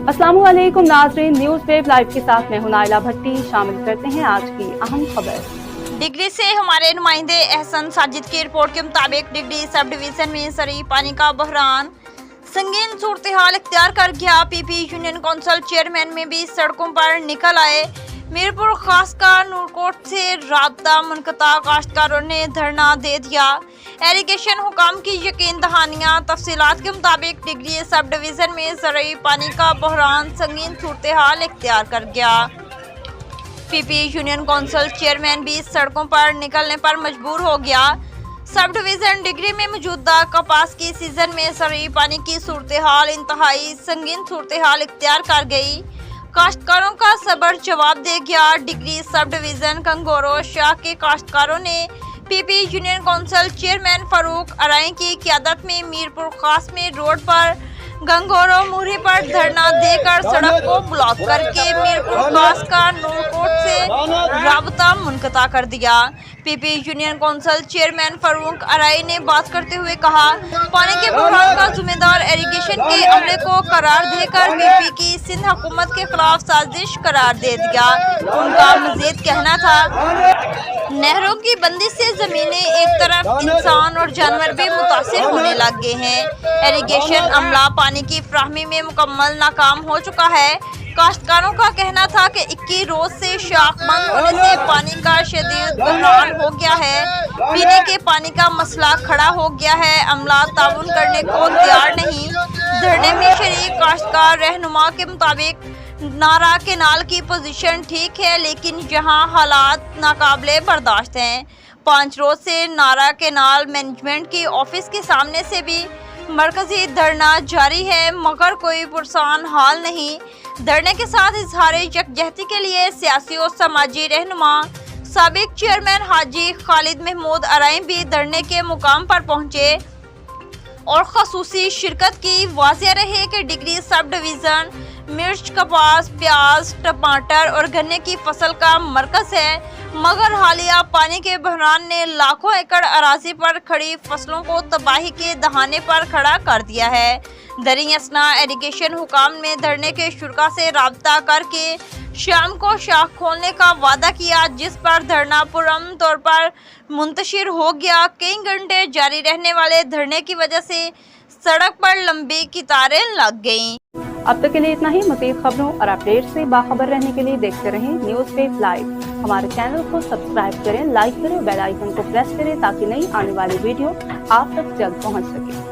अस्सलामुअलैकुम नाज़रीन, news web live के साथ मैं हूं नाइला भट्टी। शामिल करते हैं आज की अहम खबर। डिग्री से हमारे नुमाइंदे एहसन साजिद की रिपोर्ट के मुताबिक डिग्री सब डिवीजन में सरी पानी का बहरान संगीन सूरत हाल इख्तियार कर गया। पीपी यूनियन काउंसिल चेयरमैन में भी सड़कों पर निकल आए। मीरपुर खासकर नूरकोट से राब्ता मुनक़ता, काश्तकारों ने धरना दे दिया। एरीगेशन हुकाम की यकीन दहानियाँ। तफसीलात के मुताबिक डिग्री सब डिवीज़न में ज़रूरी पानी का बहरान संगीन सूरत हाल इख्तियार कर गया। पीपी यूनियन काउंसिल चेयरमैन भी सड़कों पर निकलने पर मजबूर हो गया। सब डिवीज़न डिग्री में मौजूदा कपास की सीजन में ज़रूरी पानी की सूरत हाल इंतहाई संगीन सूरत हाल इख्तियार कर गई। काश्तकारों का सब्र जवाब दे गया। डिग्री सब डिवीज़न कंगोरो शाह के काश्तकारों ने PP union council chairman Farooq Arai की क़यादत में मीरपुर खास में रोड पर गंगोरो मुहरे पर धरना देकर सड़क को ब्लॉक करके मीरपुर खास का नूरकोट से राबता मुनक़ता कर दिया। PP union council chairman Farooq Arai ने बात करते हुए कहा, पानी के बहरान का जिम्मेदार एरीगेशन के अमले को करार देकर पीपी की सिंध हुकूमत के खिलाफ साजिश करार दे दिया। उनका मजीद कहना था, नहरों की बंदी से जमीनें एक तरफ इंसान और जानवर भी मुतासिर होने लग गए हैं। एरीगेशन अमला पानी की फ्राहमी में मुकम्मल नाकाम हो चुका है। काश्तकारों का कहना था कि 21 रोज से शाख बंद होने से पानी का शदीद बहरान हो गया है। पीने के पानी का मसला खड़ा हो गया है। अमला ताउन करने को तैयार नहीं। धरने में शरीक काश्तकार रहनुमा के मुताबिक नारा केनाल की पोजीशन ठीक है, लेकिन यहाँ हालात नाकाबिले बर्दाश्त हैं। 5 रोज से नारा केनाल मैनेजमेंट की ऑफिस के सामने से भी मरकजी धरना जारी है, मगर कोई पुरसान हाल नहीं। धरने के साथ इजहार यकजहती के लिए सियासी और समाजी रहनुमा साबिक चेयरमैन हाजी खालिद महमूद अराई भी धरने के मुकाम पर पहुंचे और खसूसी शिरकत की। वाज़ेह रहे कि डिग्री सब डिवीज़न मिर्च, कपास, प्याज, टमाटर और गन्ने की फसल का मरकज है, मगर हालिया पानी के बहरान ने लाखों एकड़ अराजी पर खड़ी फसलों को तबाही के दहाने पर खड़ा कर दिया है। दरी असना एरीगेशन हुकाम ने धरने के शुरा से राब्ता करके शाम को शाख खोलने का वादा किया, जिस पर धरना पुरअमन तौर पर मुंतशिर हो गया। कई घंटे जारी रहने वाले धरने की वजह से सड़क पर लंबी कतारें लग गईं। अब तक के लिए इतना ही। मज़ीद खबरों और अपडेट से बाखबर रहने के लिए देखते रहें न्यूज़ वेब लाइव। हमारे चैनल को सब्सक्राइब करें, लाइक करें, बेल आइकन को प्रेस करें ताकि नई आने वाली वीडियो आप तक जल्द पहुंच सके।